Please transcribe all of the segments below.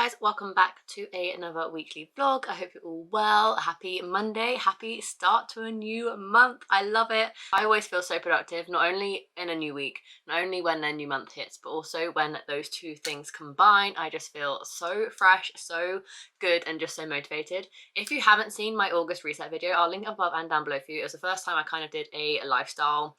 guys, welcome back to another weekly vlog. I hope you're all well. Happy Monday, happy start to a new month. I love it. I always feel so productive, not only in a new week, not only when a new month hits, but also when those two things combine. I just feel so fresh, so good, and just so motivated. If you haven't seen my August reset video, I'll link it above and down below for you. It was the first time I kind of did a lifestyle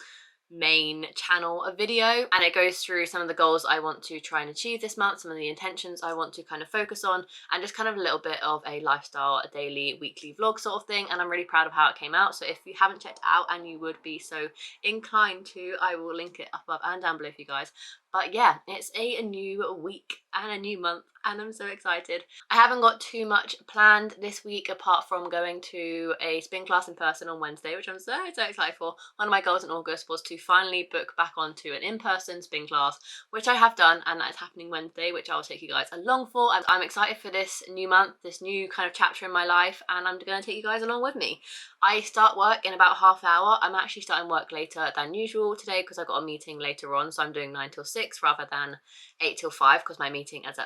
main channel of video, and it goes through some of the goals I want to try and achieve this month, some of the intentions I want to kind of focus on, and just kind of a little bit of a lifestyle, a daily, weekly vlog sort of thing. And I'm really proud of how it came out. So if you haven't checked it out and you would be so inclined to, I will link it up above and down below for you guys. But yeah, it's a new week and a new month, and I'm so excited. I haven't got too much planned this week apart from going to a spin class in person on Wednesday, which I'm so excited for. One of my goals in August was to finally book back onto an in-person spin class, which I have done, and that's happening Wednesday, which I will take you guys along for. I'm excited for this new month, this new kind of chapter in my life, and I'm going to take you guys along with me. I start work in about half an hour. I'm actually starting work later than usual today because I've got a meeting later on, so I'm doing 9 till 6 rather than 8 till 5 because my meeting is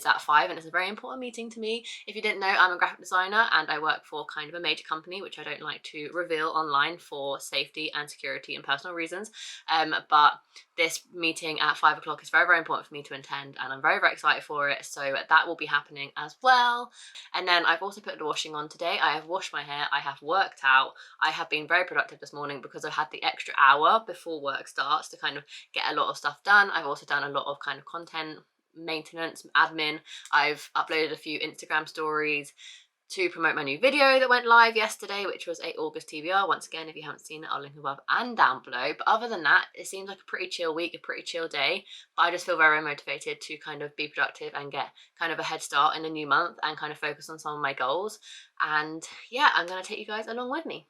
at 5, and it's a very important meeting to me. If you didn't know, I'm a graphic designer and I work for kind of a major company, which I don't like to reveal online for safety and security and personal reasons. But this meeting at 5 o'clock is very, very important for me to attend, and I'm very, very excited for it. So that will be happening as well. And then I've also put the washing on today. I have washed my hair. I have worked out. I have been very productive this morning because I've had the extra hour before work starts to kind of get a lot of stuff done. I've also done a lot of kind of content maintenance, admin. I've uploaded a few Instagram stories to promote my new video that went live yesterday, which was a August TBR. Once again, if you haven't seen it, I'll link above and down below. But other than that, it seems like a pretty chill week, a pretty chill day. But I just feel very motivated to kind of be productive and get kind of a head start in a new month and kind of focus on some of my goals. And yeah, I'm going to take you guys along with me.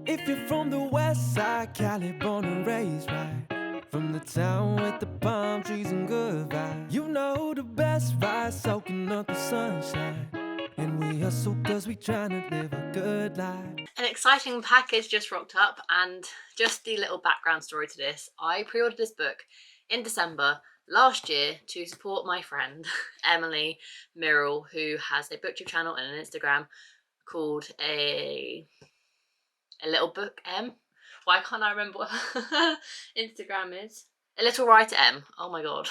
If you're from the west side, Cali, born and raised right from the town with the palm trees and good vibes, you know the best vibe, soaking up the sunshine. And we hustle cause we tryna live a good life. An exciting package just rocked up, and just the little background story to this. I pre-ordered this book in December last year to support my friend Emily Mirrell, who has a booktube channel and an Instagram called a little book M. Why can't I remember what her Instagram is? A Little Writer M. Oh my god.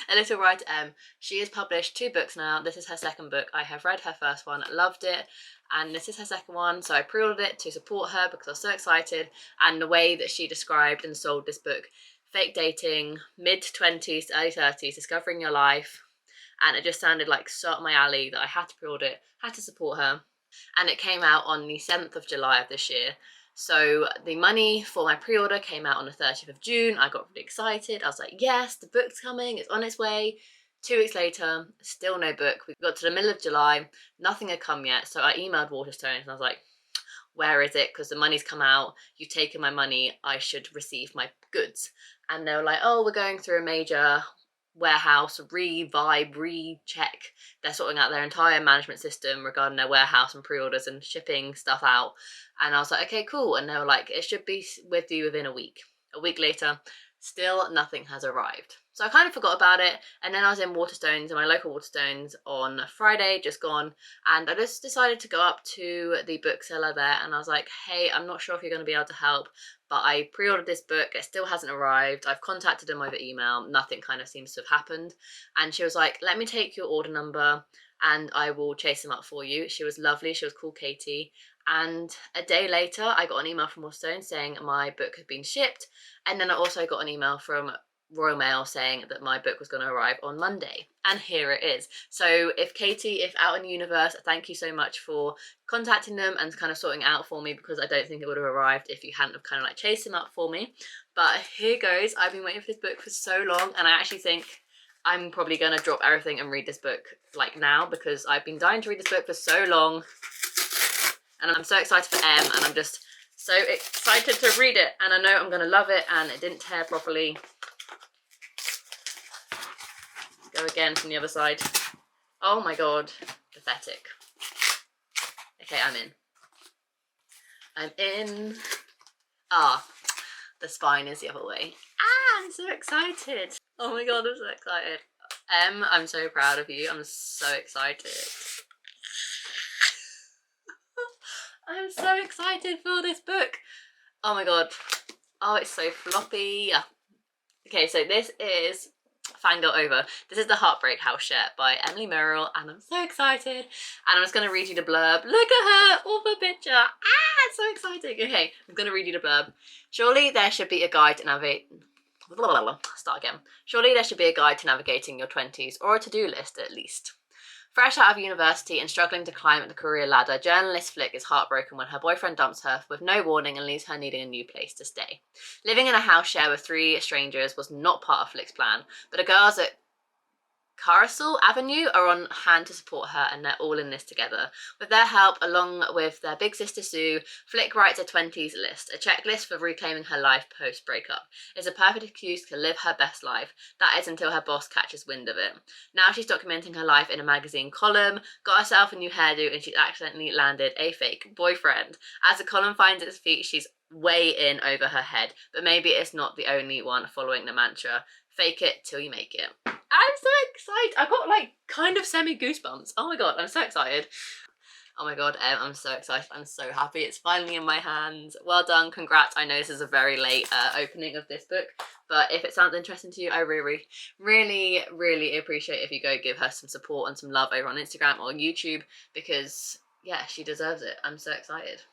A Little Writer M. She has published 2 books now. This is her second book. I have read her first one, loved it, and this is her second one. So I pre-ordered it to support her because I was so excited. And the way that she described and sold this book, fake dating, mid-20s to early 30s, discovering your life, and it just sounded like so up my alley that I had to pre-order it, had to support her. And it came out on the 7th of July of this year. So the money for my pre-order came out on the 30th of June. I got really excited. I was like, yes, the book's coming, it's on its way. 2 weeks later, still no book. We got to the middle of July, nothing had come yet. So I emailed Waterstones and I was like, where is it? Because the money's come out, you've taken my money, I should receive my goods. And they were like, oh, we're going through a major warehouse recheck. They're sorting out their entire management system regarding their warehouse and pre-orders and shipping stuff out. And I was like, okay, cool. And they were like, it should be with you within a week. A week later, still nothing has arrived. So I kind of forgot about it. And then I was in Waterstones, in my local Waterstones on Friday, just gone. And I just decided to go up to the bookseller there. And I was like, hey, I'm not sure if you're going to be able to help, but I pre-ordered this book. It still hasn't arrived. I've contacted them over email. Nothing kind of seems to have happened. And she was like, let me take your order number and I will chase them up for you. She was lovely. She was called Katie. And a day later, I got an email from Waterstones saying my book had been shipped. And then I also got an email from Royal Mail saying that my book was going to arrive on Monday, and here it is. So if Katie, if out in the universe, thank you so much for contacting them and kind of sorting it out for me, because I don't think it would have arrived if you hadn't have kind of like chased them up for me. But here goes. I've been waiting for this book for so long, and I actually think I'm probably going to drop everything and read this book like now, because I've been dying to read this book for so long, and I'm so excited for M, and I'm just so excited to read it, and I know I'm going to love it. And it didn't tear properly. Go again from the other side. Oh my god, the Pathetic. Okay, I'm in. I'm in. Ah, the spine is the other way. Ah, I'm so excited. Oh my god, I'm so excited. I'm so proud of you. I'm so excited. I'm so excited for this book. Oh my god. Oh, it's so floppy. Okay, so this is Fangirl Over. This is the Heartbreak House Share by Emily Merrill, and I'm so excited. And I'm just going to read you the blurb. Look at her! Awful picture! Ah, it's so exciting. Okay, I'm going to read you the blurb. Surely there should be a guide to navigate... Start again. Surely there should be a guide to navigating your 20s, or a to-do list at least. Fresh out of university and struggling to climb the career ladder, journalist Flick is heartbroken when her boyfriend dumps her with no warning and leaves her needing a new place to stay. Living in a house share with 3 strangers was not part of Flick's plan, but the girls at Carousel Avenue are on hand to support her, and they're all in this together. With their help, along with their big sister Sue, Flick writes a 20s list, a checklist for reclaiming her life post-breakup. It's a perfect excuse to live her best life. That is until her boss catches wind of it. Now she's documenting her life in a magazine column, got herself a new hairdo, and she's accidentally landed a fake boyfriend. As the column finds its feet, she's way in over her head, but maybe it's not the only one following the mantra, fake it till you make it. I'm so excited. I got like kind of semi goosebumps. Oh my god, I'm so excited. Oh my god, I'm so excited. I'm so happy it's finally in my hands. Well done, congrats. I know this is a very late opening of this book, but if it sounds interesting to you, I really appreciate if you go give her some support and some love over on Instagram or YouTube, because yeah, she deserves it. I'm so excited.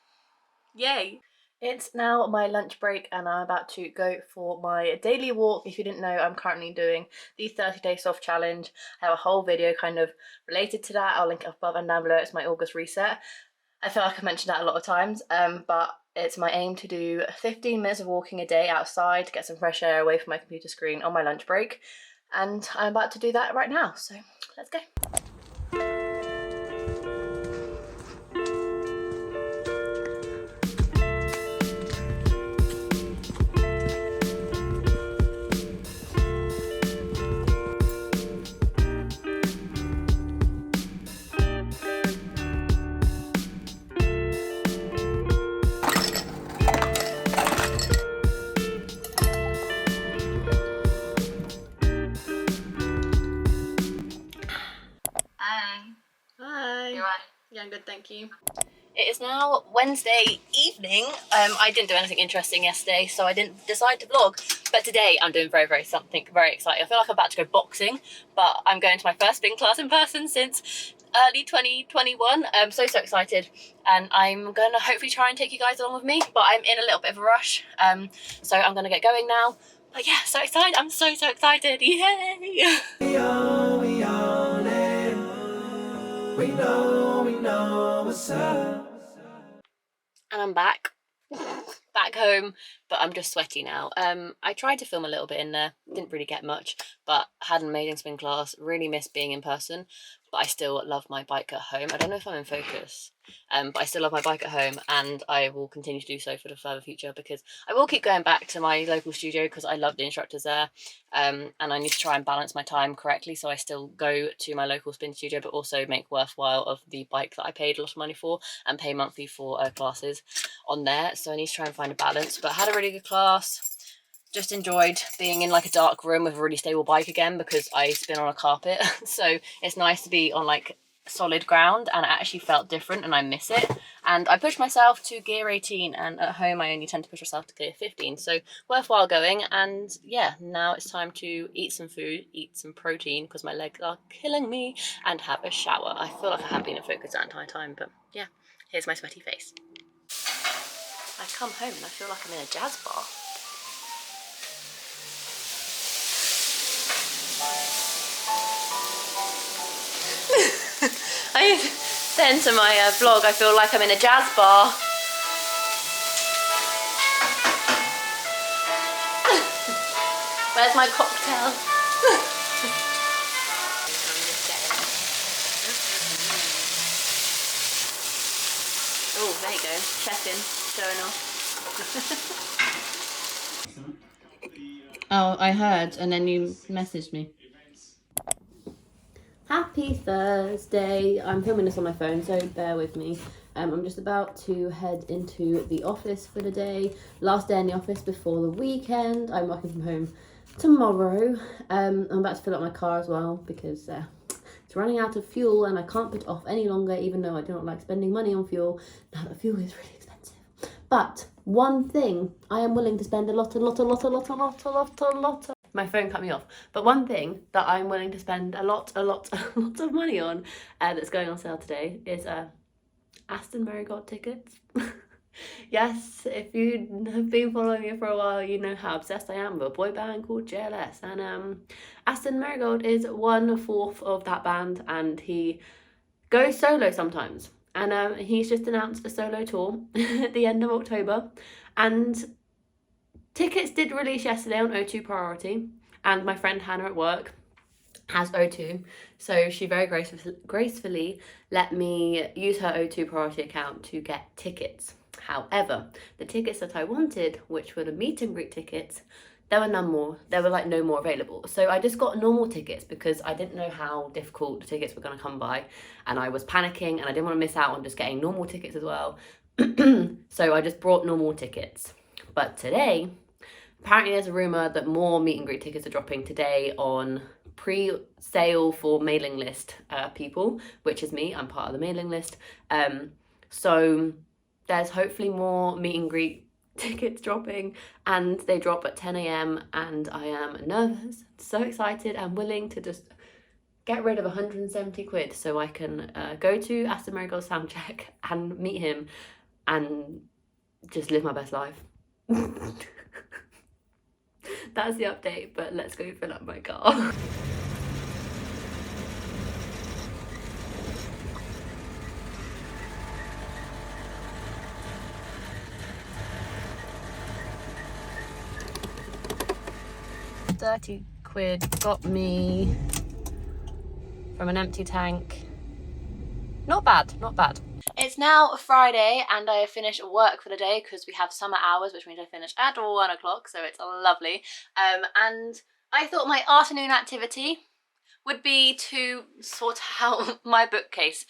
Yay! It's now my lunch break and I'm about to go for my daily walk. If you didn't know, I'm currently doing the 30-day soft challenge. I have a whole video kind of related to that. I'll link it up above and down below. It's my August reset. I feel like I've mentioned that a lot of times, but it's my aim to do 15 minutes of walking a day outside to get some fresh air away from my computer screen on my lunch break. And I'm about to do that right now, so let's go. Hi. You alright? Yeah, I'm good, thank you. It is now Wednesday evening. I didn't do anything interesting yesterday, so I didn't decide to vlog. But today I'm doing something very exciting. I feel like I'm about to go boxing, but I'm going to my first spin class in person since early 2021. I'm so excited, and I'm gonna hopefully try and take you guys along with me, but I'm in a little bit of a rush. So I'm gonna get going now. But yeah, so excited. I'm so excited. Yay! We know what's up. And I'm back. Back home, but I'm just sweaty now. I tried to film a little bit in there, didn't really get much, but had an amazing spin class, really missed being in person, but I still love my bike at home. I don't know if I'm in focus, but I still love my bike at home, and I will continue to do so for the further future, because I will keep going back to my local studio because I love the instructors there, and I need to try and balance my time correctly, so I still go to my local spin studio, but also make worthwhile of the bike that I paid a lot of money for and pay monthly for classes on there. So I need to try and find a balance, but I had a really good class. Just enjoyed being in like a dark room with a really stable bike again, because I spin on a carpet. So it's nice to be on like solid ground, and it actually felt different and I miss it. And I pushed myself to gear 18, and at home I only tend to push myself to gear 15, so worthwhile going. And yeah, now it's time to eat some food, eat some protein because my legs are killing me, and have a shower. I feel like I have been in focus that entire time, but yeah, here's my sweaty face. I come home and I feel like I'm in a jazz bar. I said to my vlog, I feel like I'm in a jazz bar. Where's my cocktail? Oh, there you go. Checking, showing off. Oh, I heard, and then you messaged me. Happy Thursday. I'm filming this on my phone, so bear with me. I'm just about to head into the office for the day. Last day in the office before the weekend. I'm working from home tomorrow. I'm about to fill up my car as well because it's running out of fuel and I can't put it off any longer, even though I do not like spending money on fuel. Now that fuel is really expensive. But one thing I am willing to spend a lot. My phone cut me off. But one thing that I'm willing to spend a lot of money on that's going on sale today is Aston Marigold tickets. Yes, if you have been following me for a while, you know how obsessed I am with a boy band called JLS. And Aston Marigold is 1/4 of that band, and he goes solo sometimes. And he's just announced a solo tour at the end of October. And tickets did release yesterday on O2 Priority, and my friend Hannah at work has O2, so she very gracefully let me use her O2 Priority account to get tickets. However, the tickets that I wanted, which were the meet and greet tickets, there were none more. There were like no more available. So I just got normal tickets because I didn't know how difficult the tickets were going to come by, and I was panicking and I didn't want to miss out on just getting normal tickets as well. So I just brought normal tickets. But today, apparently there's a rumour that more meet and greet tickets are dropping today on pre-sale for mailing list people, which is me. I'm part of the mailing list. So there's hopefully more meet and greet tickets dropping, and they drop at 10 a.m. and I am nervous, so excited and willing to just get rid of 170 quid so I can go to Aston Marigold's soundcheck and meet him and just live my best life. That's the update, but let's go fill up my car. £30 got me from an empty tank. Not bad, not bad. It's now Friday and I have finished work for the day because we have summer hours, which means I finish at 1 o'clock, so it's lovely. And I thought my afternoon activity would be to sort out my bookcase.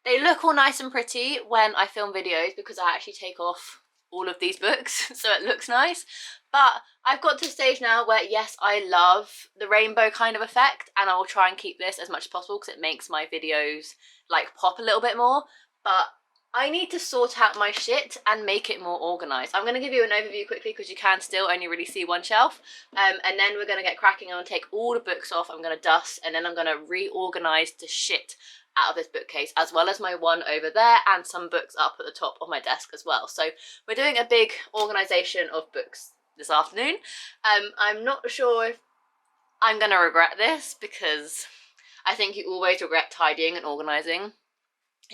They look all nice and pretty when I film videos because I actually take off all of these books so it looks nice, but I've got to a stage now where yes, I love the rainbow kind of effect, and I will try and keep this as much as possible because it makes my videos like pop a little bit more, but I need to sort out my shit and make it more organised. I'm going to give you an overview quickly because you can still only really see one shelf, and then we're going to get cracking. I'm going to take all the books off, I'm going to dust, and then I'm going to reorganise the shit out of this bookcase, as well as my one over there and some books up at the top of my desk as well. So we're doing a big organisation of books this afternoon. I'm not sure if I'm going to regret this because I think you always regret tidying and organising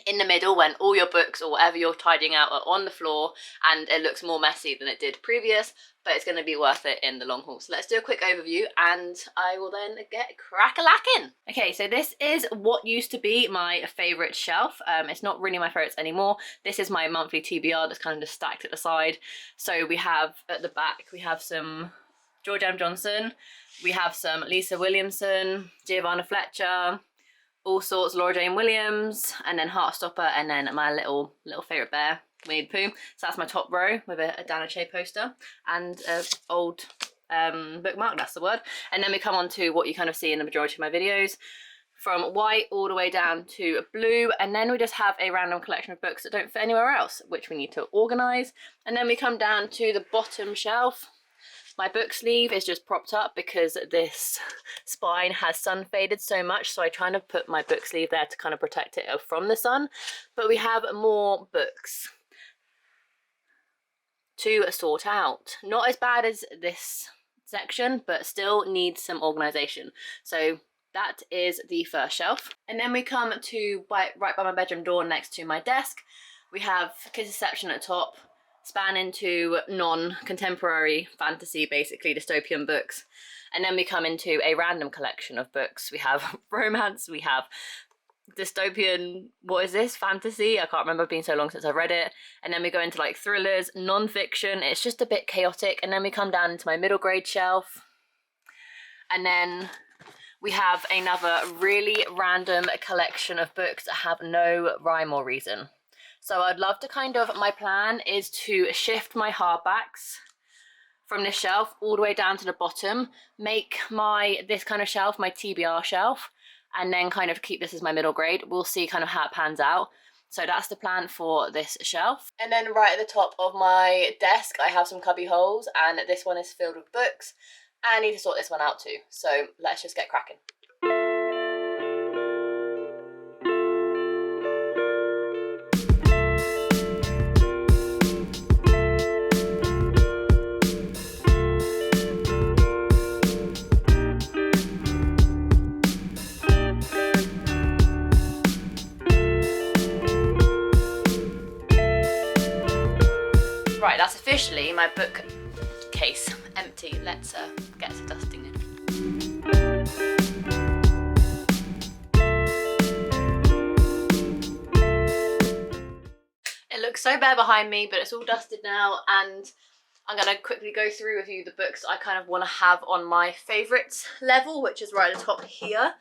in the middle when all your books or whatever you're tidying out are on the floor and it looks more messy than it did previous, but it's going to be worth it in the long haul. So let's do a quick overview and I will then get crack-a-lacking. Okay, so this is what used to be my favourite shelf. It's not really my favourites anymore. This is my monthly TBR that's kind of just stacked at the side. So we have at the back, we have some George M. Johnson, we have some Lisa Williamson, Giovanna Fletcher, all sorts, Laura Jane Williams, and then Heartstopper, and then my little favourite bear, Winnie the Pooh. So that's my top row with a Dana Che poster and an old bookmark, that's the word. And then we come on to what you kind of see in the majority of my videos, from white all the way down to blue, and then we just have a random collection of books that don't fit anywhere else, which we need to organise. And then we come down to the bottom shelf. My book sleeve is just propped up because this spine has sun faded so much, so I try to put my book sleeve there to kind of protect it from the sun. But we have more books to sort out. Not as bad as this section, but still needs some organisation. So that is the first shelf. And then we come to right by my bedroom door next to my desk. We have Kids' section at the top, span into non-contemporary fantasy, basically dystopian books. And then we come into a random collection of books. We have romance, we have dystopian, what is this, fantasy? I can't remember, it's been so long since I've read it. And then we go into like thrillers, non-fiction. It's just a bit chaotic. And then we come down into my middle grade shelf. And then we have another really random collection of books that have no rhyme or reason. So I'd love to my plan is to shift my hardbacks from this shelf all the way down to the bottom, make this kind of shelf my TBR shelf, and then kind of keep this as my middle grade. We'll see kind of how it pans out. So that's the plan for this shelf. And then right at the top of my desk, I have some cubby holes, and this one is filled with books. I need to sort this one out too. So let's just get cracking. Right, that's officially my bookcase empty. Let's get to dusting it. It looks so bare behind me, but it's all dusted now, and I'm going to quickly go through with you the books I kind of want to have on my favourites level, which is right at the top here,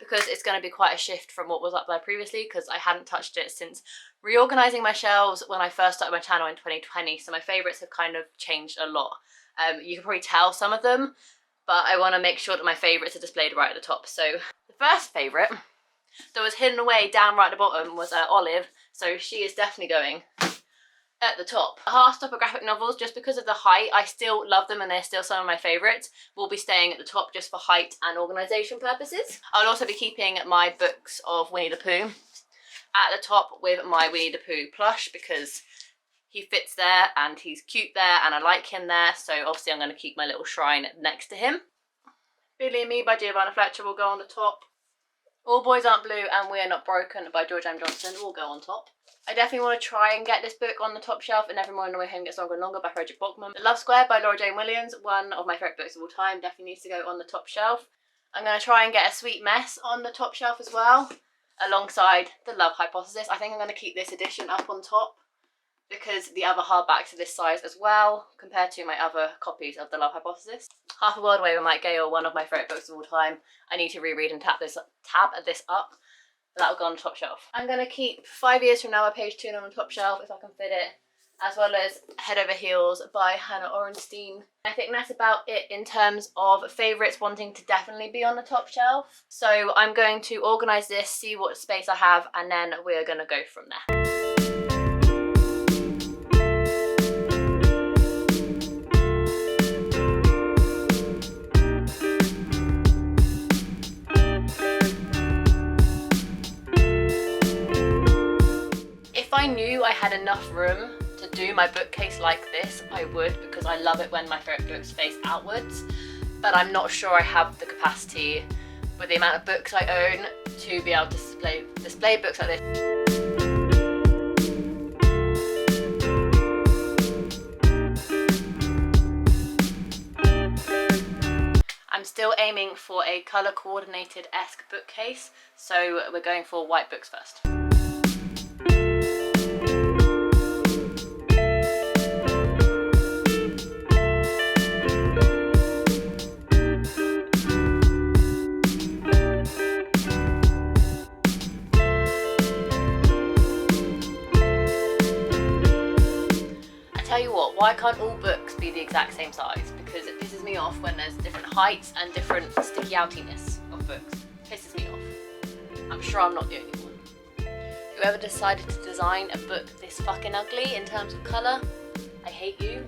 because it's going to be quite a shift from what was up there previously, because I hadn't touched it since reorganising my shelves when I first started my channel in 2020, so my favourites have kind of changed a lot. You can probably tell some of them, but I want to make sure that my favourites are displayed right at the top. So the first favourite that was hidden away down right at the bottom was Olive, so she is definitely going at the top. Heartstopper graphic novels, just because of the height, I still love them and they're still some of my favourites, will be staying at the top just for height and organisation purposes. I'll also be keeping my books of Winnie the Pooh at the top with my Winnie the Pooh plush, because he fits there and he's cute there and I like him there, so obviously I'm going to keep my little shrine next to him. Billy and Me by Giovanna Fletcher will go on the top. All Boys Aren't Blue and We Are Not Broken by George M. Johnson will go on top. I definitely want to try and get this book on the top shelf, And Every Morning on the Way Home Gets Longer and Longer by Frederick Bachman. The Love Square by Laura Jane Williams, one of my favourite books of all time, definitely needs to go on the top shelf. I'm going to try and get A Sweet Mess on the top shelf as well, alongside The Love Hypothesis. I think I'm going to keep this edition up on top, because the other hardbacks are this size as well, compared to my other copies of The Love Hypothesis. Half a World Away with Mike Gale, one of my favourite books of all time. I need to reread and tab this up. That'll go on the top shelf. I'm going to keep 5 Years From Now by Page Turner on the top shelf if I can fit it, as well as Head Over Heels by Hannah Orenstein. I think that's about it in terms of favourites wanting to definitely be on the top shelf. So I'm going to organise this, see what space I have, and then we're going to go from there. If I knew I had enough room to do my bookcase like this, I would, because I love it when my favourite books face outwards, but I'm not sure I have the capacity with the amount of books I own to be able to display books like this. I'm still aiming for a colour coordinated-esque bookcase, so we're going for white books first. Tell you what, why can't all books be the exact same size? Because it pisses me off when there's different heights and different sticky outiness of books. It pisses me off. I'm sure I'm not the only one. Whoever decided to design a book this fucking ugly in terms of colour, I hate you.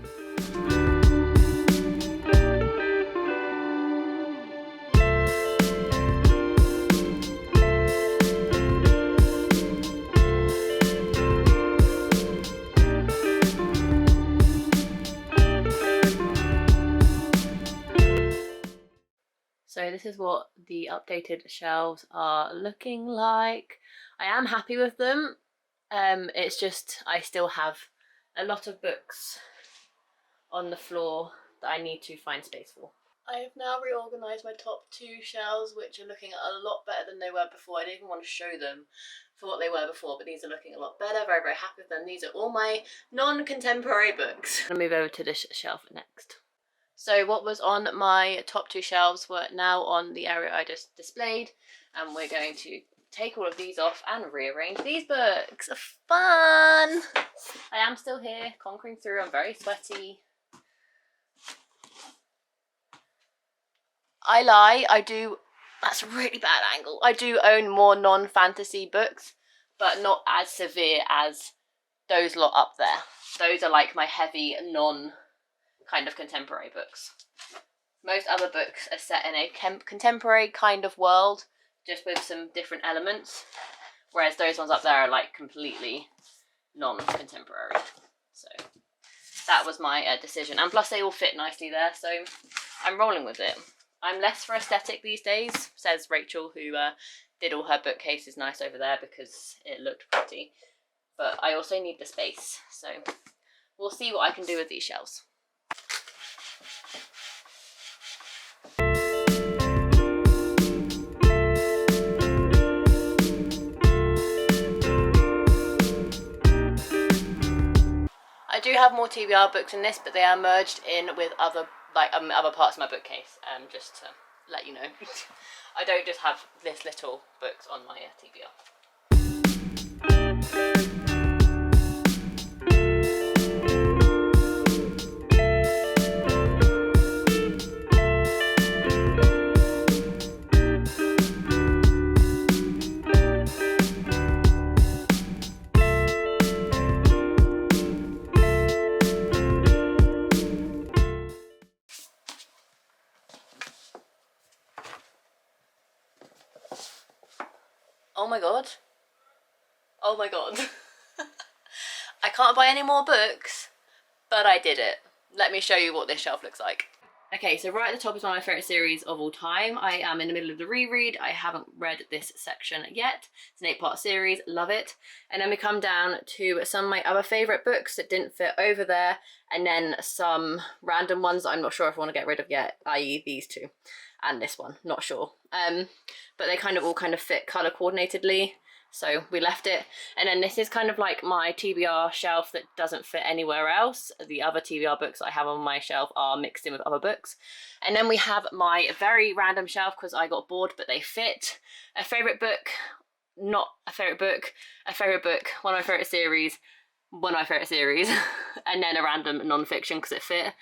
So this is what the updated shelves are looking like. I am happy with them. It's just I still have a lot of books on the floor that I need to find space for. I have now reorganised my top two shelves, which are looking a lot better than they were before. I didn't even want to show them for what they were before, but these are looking a lot better. Very, very happy with them. These are all my non-contemporary books. I'm going to move over to this shelf next. So what was on my top 2 shelves were now on the area I just displayed, and we're going to take all of these off and rearrange these books. Fun! I am still here, conquering through. I'm very sweaty. I lie, I do, that's a really bad angle. I do own more non-fantasy books, but not as severe as those lot up there. Those are like my heavy kind of contemporary books. Most other books are set in a contemporary kind of world, just with some different elements, whereas those ones up there are like completely non-contemporary. So that was my decision, and plus they all fit nicely there, so I'm rolling with it. I'm less for aesthetic these days, says Rachel, who did all her bookcases nice over there because it looked pretty, but I also need the space, so we'll see what I can do with these shelves. I do have more TBR books in this, but they are merged in with other parts of my bookcase, just to let you know. I don't just have this little books on my TBR. Oh my god. Oh my god. I can't buy any more books, but I did it. Let me show you what this shelf looks like. Okay, so right at the top is one of my favourite series of all time. I am in the middle of the reread. I haven't read this section yet. It's an 8-part series, love it. And then we come down to some of my other favourite books that didn't fit over there, and then some random ones that I'm not sure if I want to get rid of yet, i.e. these two. And this one, not sure. But they all fit colour coordinatedly, so we left it. And then this is kind of like my TBR shelf that doesn't fit anywhere else. The other TBR books I have on my shelf are mixed in with other books. And then we have my very random shelf because I got bored, but they fit. A favourite book, not a favourite book, a favourite book, one of my favourite series, one of my favourite series, and then a random non-fiction because it fit.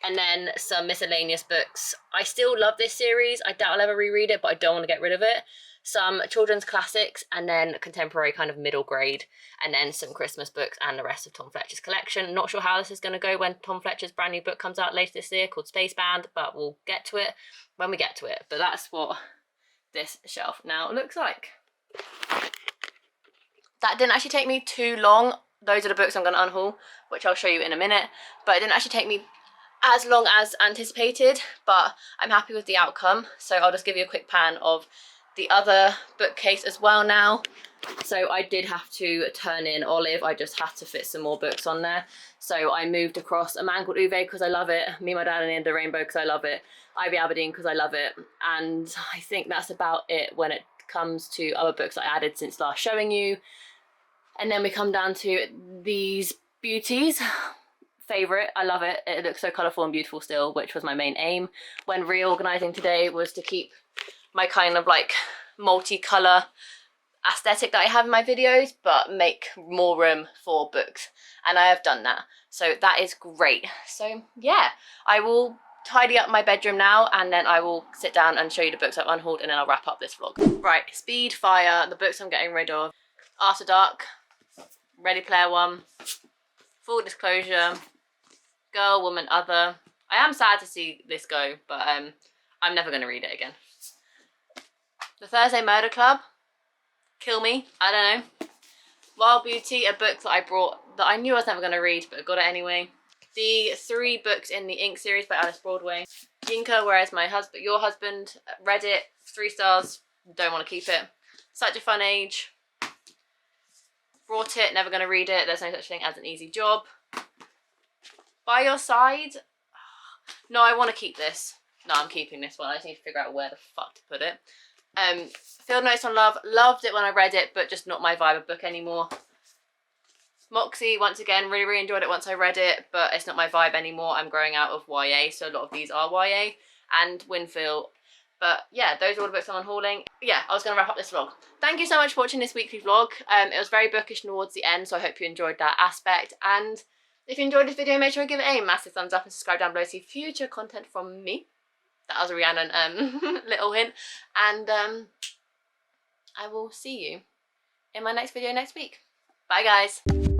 And then some miscellaneous books. I still love this series. I doubt I'll ever reread it, but I don't want to get rid of it. Some children's classics, and then contemporary kind of middle grade, and then some Christmas books and the rest of Tom Fletcher's collection. Not sure how this is going to go when Tom Fletcher's brand new book comes out later this year called Spaceband, but we'll get to it when we get to it. But that's what this shelf now looks like. That didn't actually take me too long. Those are the books I'm going to unhaul, which I'll show you in a minute, but it didn't actually take me as long as anticipated, but I'm happy with the outcome. So I'll just give you a quick pan of the other bookcase as well now. So I did have to turn in Olive. I just had to fit some more books on there. So I moved across A Man Called Uwe because I love it, Me, My Dad and the End of the Rainbow because I love it, Ivy Aberdeen because I love it, and I think that's about it when it comes to other books I added since last showing you. And then we come down to these beauties. Favourite, I love it. It looks so colourful and beautiful still, which was my main aim when reorganising today, was to keep my kind of like multicolour aesthetic that I have in my videos, but make more room for books, and I have done that, so that is great. So yeah, I will tidy up my bedroom now, and then I will sit down and show you the books I've unhauled, and then I'll wrap up this vlog. Right, speed fire, the books I'm getting rid of: After Dark, Ready Player One, Full Disclosure, Girl, Woman, Other. I am sad to see this go, but I'm never going to read it again. The Thursday Murder Club, Kill Me, I don't know. Wild Beauty, a book that I brought that I knew I was never going to read, but I got it anyway. The 3 books in the Ink series by Alice Broadway. Yinka, Whereas My Husband, Your Husband, read it, 3 stars, don't want to keep it. Such a Fun Age. Brought it, never going to read it, there's no such thing as an easy job. By Your Side, no, I want to keep this. No, I'm keeping this one. I just need to figure out where the fuck to put it. Field Notes on Love, loved it when I read it, but just not my vibe of book anymore. Moxie, once again, really enjoyed it once I read it, but it's not my vibe anymore. I'm growing out of YA, so a lot of these are YA. And Winfield. But yeah, those are all the books I'm unhauling. Yeah, I was going to wrap up this vlog. Thank you so much for watching this weekly vlog. It was very bookish towards the end, so I hope you enjoyed that aspect. And if you enjoyed this video, make sure to give it a massive thumbs up and subscribe down below to see future content from me. That was a Rhiannon little hint. And I will see you in my next video next week. Bye guys.